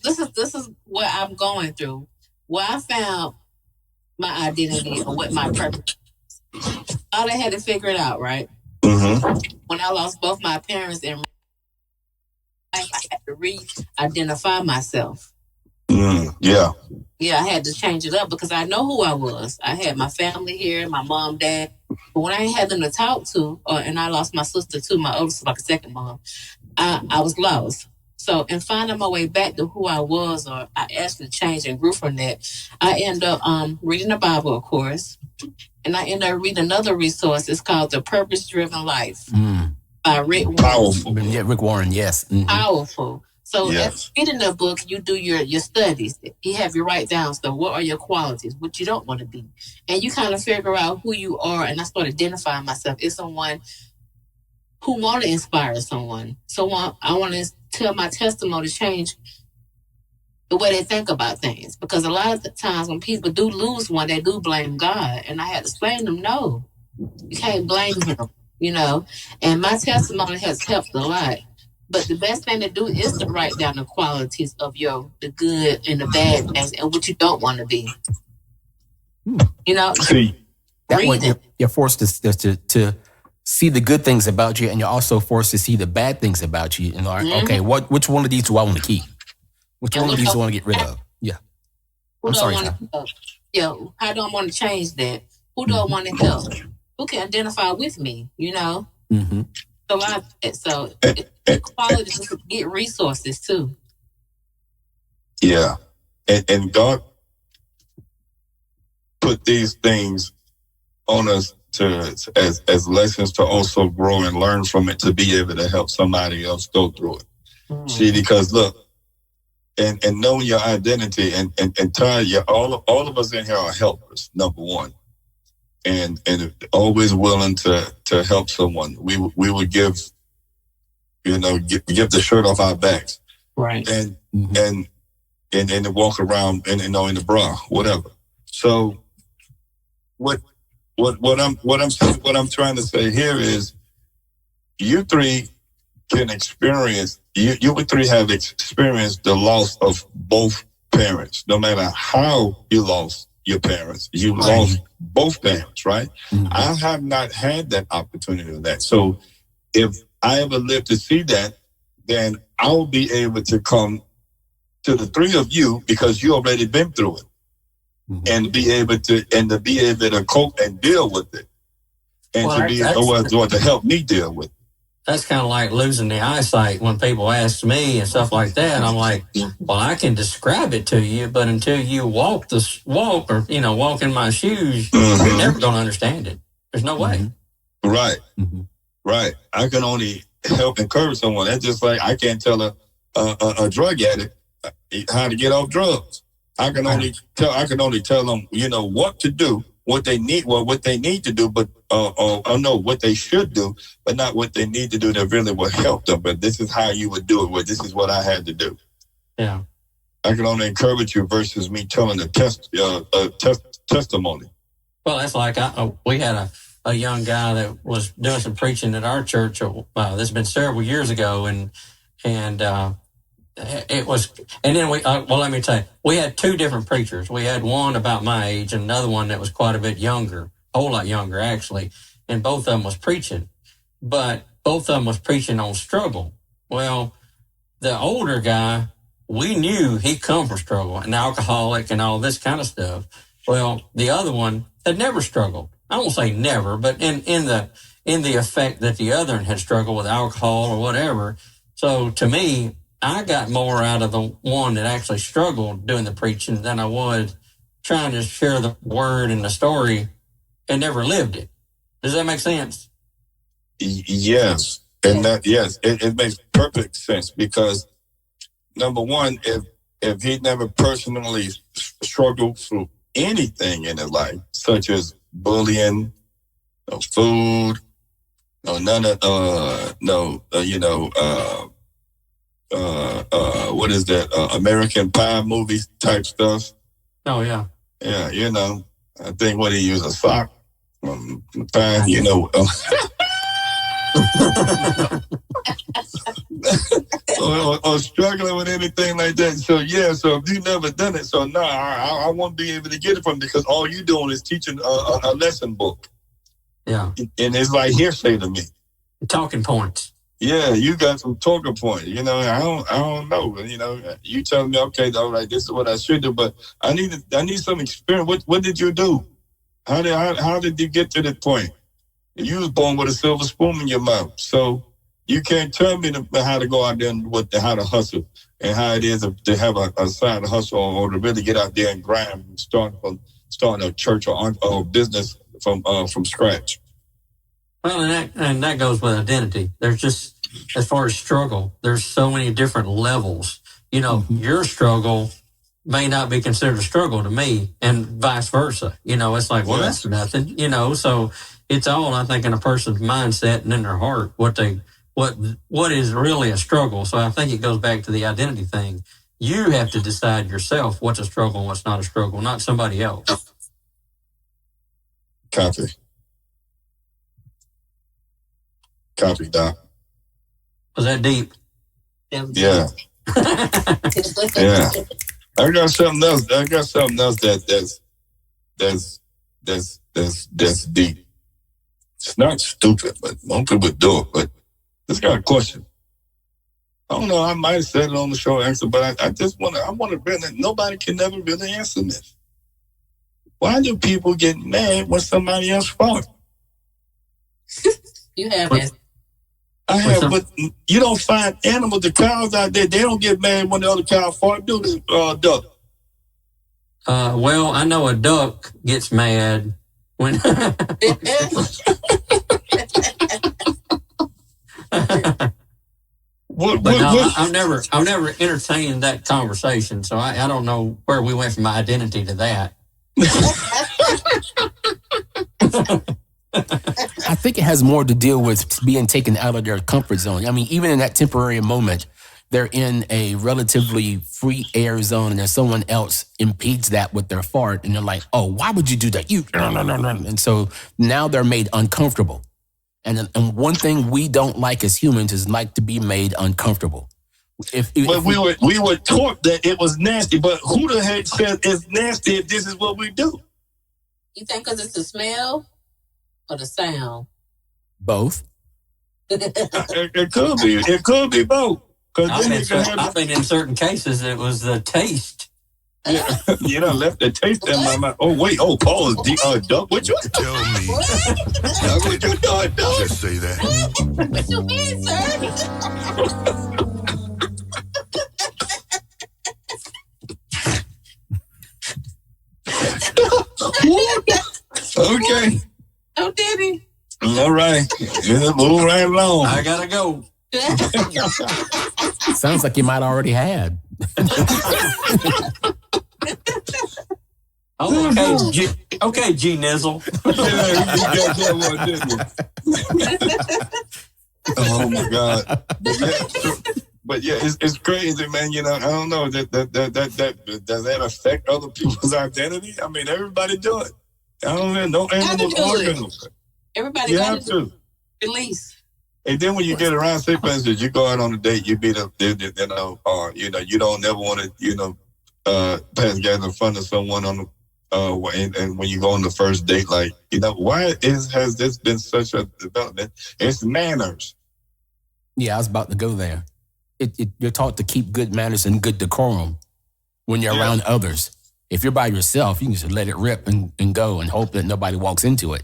this is what I'm going through. Where I found my identity and what my purpose is. All I had to figure it out, right? Mm-hmm. When I lost both my parents in life, I had to re-identify myself. Yeah. Yeah, I had to change it up because I know who I was. I had my family here, my mom, dad. But when I ain't had them to talk to, and I lost my sister too, my older sister, like a second mom, I was lost. So in finding my way back to who I was, or I actually changed and grew from that, I ended up reading the Bible, of course. And I ended up reading another resource. It's called The Purpose-Driven Life by Rick Warren. Powerful. Yeah, Rick Warren, yes. Mm-hmm. Powerful. So as reading the book, you do your studies. You have your write down stuff. What are your qualities? What you don't want to be. And you kind of figure out who you are. And I started identifying myself as someone who want to inspire someone. So I want to tell my testimony to change the way they think about things. Because a lot of the times when people do lose one, they do blame God. And I had to explain to them, no, you can't blame him, And my testimony has helped a lot. But the best thing to do is to write down the qualities of the good and the bad things and what you don't want to be. See, that way you're forced to see the good things about you, and you're also forced to see the bad things about you. And okay, which one of these do I want to keep? Which one of these do I want to get rid of? Yeah. How do I want to change that? Who do I want to help? Who can identify with me? Mm-hmm. So quality to get resources too. Yeah, and God put these things on us as lessons to also grow and learn from it, to be able to help somebody else go through it. See, because look, and knowing your identity and telling you, all of us in here are helpers. Number one. And always willing to help someone. We would give the shirt off our backs, right? And walk around in the bra, whatever. So what I'm trying to say here is, you three can experience, you three have experienced the loss of both parents. No matter how you lost your parents, you lost both parents, right? Mm-hmm. I have not had that opportunity of that. So if I ever live to see that, then I'll be able to come to the three of you because you already been through it. Mm-hmm. and be able to cope and deal with it, and to help me deal with it. That's kind of like losing the eyesight when people ask me and stuff like that. I'm like, well, I can describe it to you, but until you walk or walk in my shoes, mm-hmm. you're never going to understand it. There's no way. Mm-hmm. Right, mm-hmm. Right. I can only help encourage someone. That's just like I can't tell a drug addict how to get off drugs. I can only tell them, what to do, what they need to do, but what they should do, but not what they need to do that really will help them. But this is how you would do it. Well, this is what I had to do. Yeah, I can only encourage you versus me telling a testimony. Well, that's like we had a young guy that was doing some preaching at our church. This has been several years ago, and it was, and then let me tell you, we had two different preachers. We had one about my age and another one that was quite a bit younger, a whole lot younger actually, and both of them was preaching, but both of them was preaching on struggle. Well, the older guy, we knew he come from struggle, an alcoholic and all this kind of stuff. Well, the other one had never struggled. I won't say never, but in the effect that the other one had struggled with alcohol or whatever. So to me, I got more out of the one that actually struggled doing the preaching than I would trying to share the word and the story and never lived it. Does that make sense? Yes. And it makes perfect sense because number one, if he never personally struggled through anything in his life, such as bullying, no food, what is that? American Pie movie type stuff. Oh yeah. Yeah, I think what he used a sock pie, or struggling with anything like that. So if you never done it, so I won't be able to get it from because all you doing is teaching a lesson book. Yeah, and it's like hearsay to me. Talking points. Yeah, you got some talking points. I don't know. You telling me, okay, all right, this is what I should do, but I need some experience. What did you do? How did you get to that point? You was born with a silver spoon in your mouth, so you can't tell me how to go out there and how to hustle and how it is to have a side hustle or to really get out there and grind, starting a church or business from scratch. Well, and that goes with identity. There's just, as far as struggle, there's so many different levels. Your struggle may not be considered a struggle to me, and vice versa. It's like, well, that's nothing. So it's all, I think, in a person's mindset and in their heart what is really a struggle. So I think it goes back to the identity thing. You have to decide yourself what's a struggle and what's not a struggle, not somebody else. Copy, Doc. Was that deep? Yeah. Yeah. I got something else that's deep. It's not stupid, but most people do it. But just got a question. I don't know. I might have said it on the show answer, but I just want to really. Nobody can never really answer this. Why do people get mad when somebody else fought? You have it. I have, but you don't find animals, the cows out there, they don't get mad when the other cow fought, do they, duck? Well, I know a duck gets mad when... I've never entertained that conversation, so I don't know where we went from my identity to that. I think it has more to deal with being taken out of their comfort zone. I mean, even in that temporary moment, they're in a relatively free air zone, and then someone else impedes that with their fart, and they're like, "Oh, why would you do that? You." And so now they're made uncomfortable, And one thing we don't like as humans is like to be made uncomfortable. But we were taught that it was nasty. But who the heck said it's nasty if this is what we do? You think because it's the smell or the sound? Both. It could be. It could be both. I mean, in certain cases, it was the taste. Yeah, you know, left the taste in my mouth. Oh wait, pause. Doug, what you tell me? Doug, what you doing, Doug? Just say that. What you mean, sir? Okay. Oh, did he? All right. Yeah, move right along. I gotta go. Sounds like you might already had. Okay, G Nizzle. Yeah, you got that one, didn't you? Oh my God. But yeah, it's crazy, man. You know, I don't know that does that affect other people's identity? I mean, everybody do it. I don't know. No animals organisms. Everybody got to release. And then when you get around, say for instance, you go out on a date, you beat up, you don't never want to, pass gas in front of someone on the, and when you go on the first date, like, why has this been such a development? It's manners. Yeah, I was about to go there. You're taught to keep good manners and good decorum when you're around others. If you're by yourself, you can just let it rip and go and hope that nobody walks into it.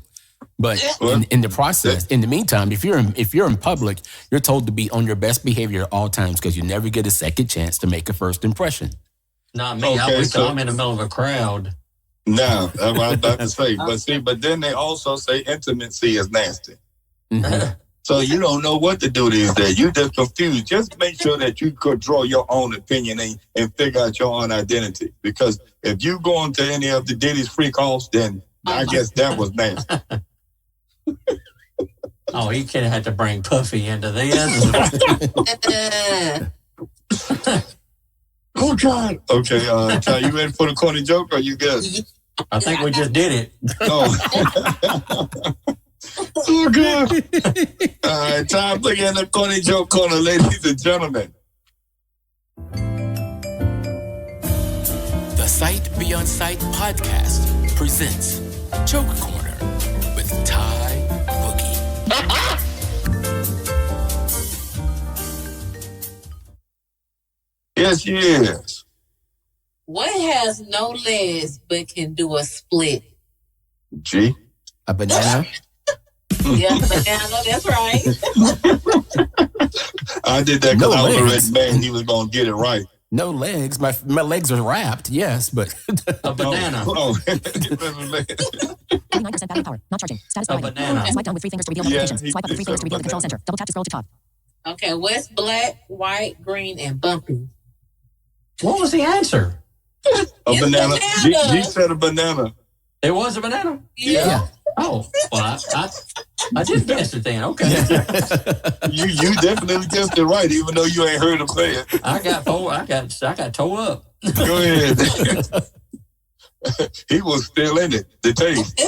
But in the process, in the meantime, if you're in public, you're told to be on your best behavior at all times because you never get a second chance to make a first impression. Not me. I'm in the middle of a crowd. No, that's what I was about to say. But then they also say intimacy is nasty. Mm-hmm. So you don't know what to do these days. You just confused. Just make sure that you could draw your own opinion and figure out your own identity. Because if you go into any of the Diddy's free calls, then I guess that was nasty. Oh, he could have had to bring Puffy into this. Oh, God. Okay, Ty, you ready for the corny joke or you good? I think we just did it. Oh, oh God. All right, time to get in the corny joke corner, ladies and gentlemen. The Sight Beyond Sight podcast presents Joke Corner with Ty Boogie. Yes, she is. What has no legs but can do a split? G. A banana? Yeah, banana, that's right. I did that because I was already man. He was going to get it right. No legs. My legs are wrapped, yes, but... A banana. Oh. 99% battery power. Not charging. Status A banana. Swipe down with 3 fingers to reveal notifications. Swipe up with 3 fingers to reveal the control center. Double tap to scroll to top. Okay, what's black, white, green, and bumpy? What was the answer? A banana. G said a banana. It was a banana? Yeah. Oh, well, I did guess it then. Okay. You definitely guessed it right, even though you ain't heard him say it. I got tore up. Go ahead. He was still in it. The taste.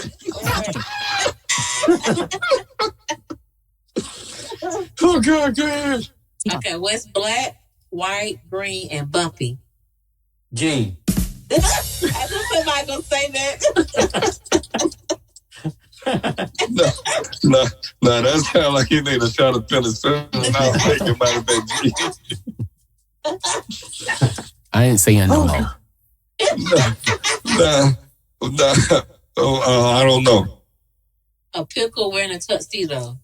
Oh God, go ahead. Okay, what's black, white, green, and bumpy? G. I knew somebody gonna say that. No, that sounds like you need a shot of penicillin. I was thinking about that. I ain't saying no. I don't know. A pickle wearing a tuxedo.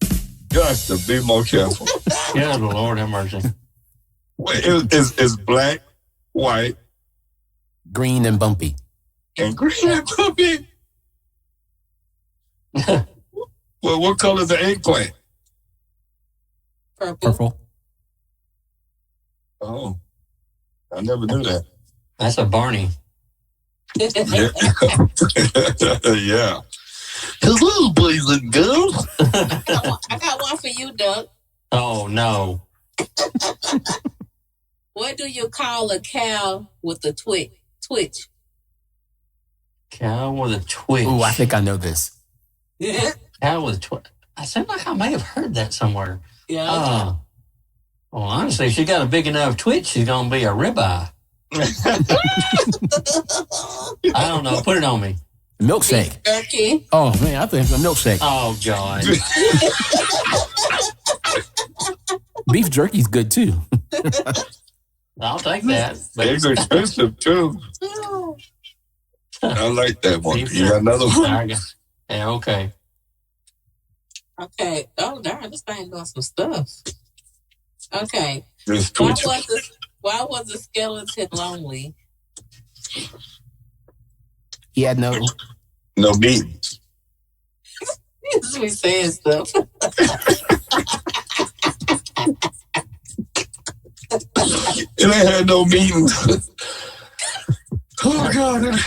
Got to be more careful. Yeah, the Lord have mercy. Wait, it's black, white, green and bumpy. And green and bumpy? Well, what color is the eggplant? Purple. Oh, I never knew that. That's a Barney. Yeah. Yeah. Hello, boys and girls. I got one for you, Doug. Oh, no. What do you call a cow with a twitch? Cow with a twitch. Ooh, I think I know this. Yeah. Cow with a twitch. I sound like I may have heard that somewhere. Yeah. Well, honestly, if she got a big enough twitch, she's gonna be a ribeye. I don't know. Put it on me. Milkshake. Turkey. Oh man, I think it's a milkshake. Oh God. Beef jerky's good too. I'll take that. Eggs are expensive too. I like that one. You got another one? Yeah, okay. Okay. Oh darn, this thing doing some stuff. Okay. Why was the skeleton lonely? He had no meat. Just be saying stuff. It ain't had no meetings. Oh God.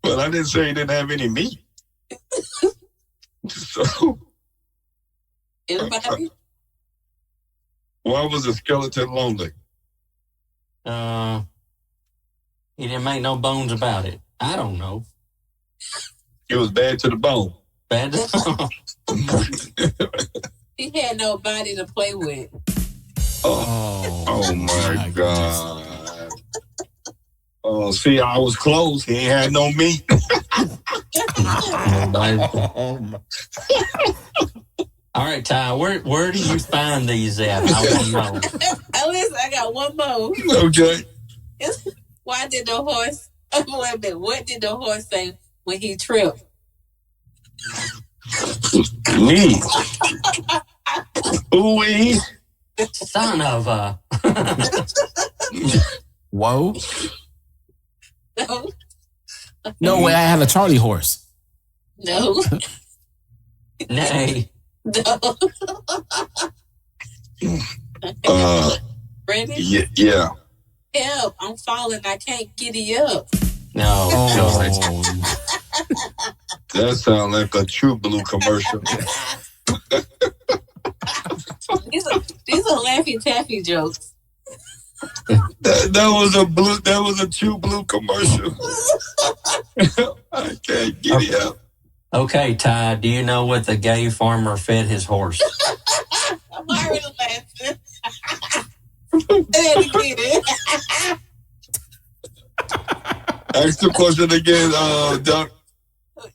Well, I didn't say he didn't have any meat. So Anybody? Why was the skeleton lonely? He didn't make no bones about it. I don't know. It was bad to the bone. Bad to the bone. He had nobody to play with. Oh my God. Oh, see, I was close. He ain't had no meat. All right, Ty, where do you find these at? I want to know. Listen, I got one more. Okay. Why did the horse... Wait a minute. What did the horse say when he tripped? Me. Ooh-wee. Son of a... Whoa. No. No way, I had a Charlie horse. No. Nay. No. Ready? Yeah. Help, I'm falling. I can't giddy up. No. Oh. That sounds like a True Blue commercial. These are Laffy Taffy jokes. That was a True Blue commercial. I can't get it out. Okay, Ty, do you know what the gay farmer fed his horse? I'm already laughing. Ask the question again, Doc.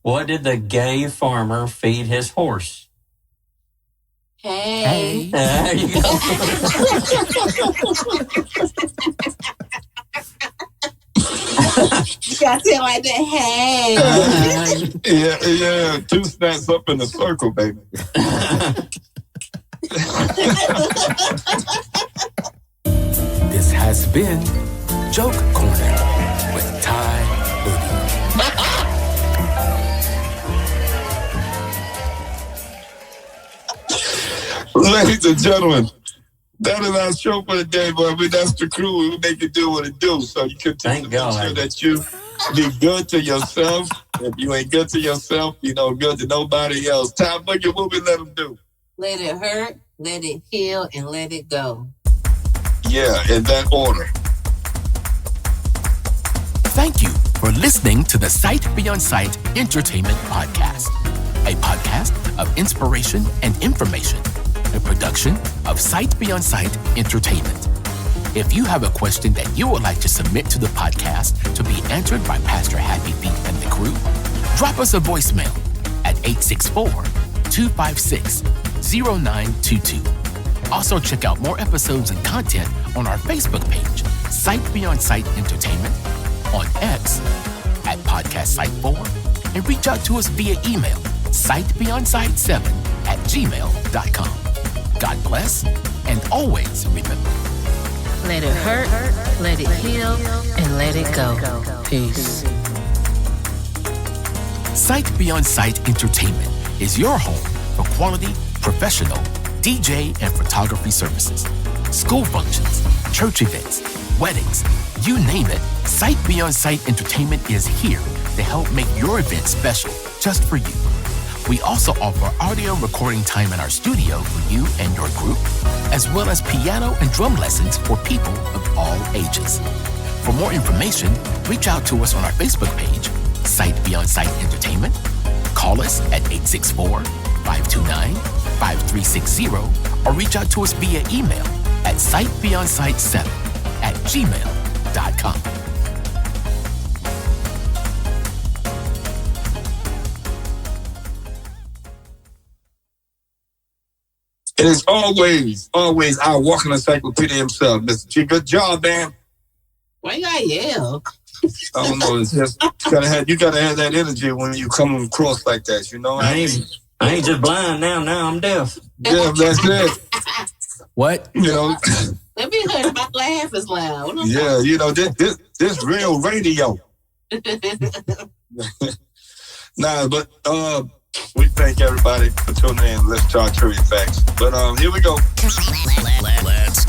What did the gay farmer feed his horse? Hey. There you go. You got to say it like that. Hey. Yeah. 2 snaps up in the circle, baby. This has been Joke Corner with Ty Boogie. Ladies and gentlemen, that is our show for the day, boy. That's the crew. We make it do what it do. So you continue to make sure that you be good to yourself. If you ain't good to yourself, you know, good to nobody else. Time for your movie, let them do. Let it hurt, let it heal, and let it go. Yeah, in that order. Thank you for listening to the Sight Beyond Sight Entertainment Podcast, a podcast of inspiration and information, a production of Sight Beyond Sight Entertainment. If you have a question that you would like to submit to the podcast to be answered by Pastor Happy Feet and the crew, drop us a voicemail at 864-256-0922. Also, check out more episodes and content on our Facebook page, Sight Beyond Sight Entertainment, on X at Podcast Sight 4, and reach out to us via email, sightbeyondsight7@gmail.com. God bless, and always remember, Let it hurt, let it heal, and let it go. Peace. Sight Beyond Sight Entertainment is your home for quality, professional DJ and photography services, school functions, church events, weddings, you name it. Sight Beyond Sight Entertainment is here to help make your event special just for you. We also offer audio recording time in our studio for you and your group, as well as piano and drum lessons for people of all ages. For more information, reach out to us on our Facebook page, Sight Beyond Sight Entertainment. Call us at 529-5360 or reach out to us via email at sightbeyondsight7@gmail.com. It is always our walking encyclopedia himself, Mr. G. Good job, man. Why you gotta yell? I don't know. It's just you gotta have that energy when you come across like that. You know. I ain't just blind now. Now I'm deaf. Yeah, that's it. What? You know. Let me hear my laugh is loud. Yeah, you know this real radio. Nah, but we thank everybody for tuning in. Let's talk trivia facts. But here we go. Let's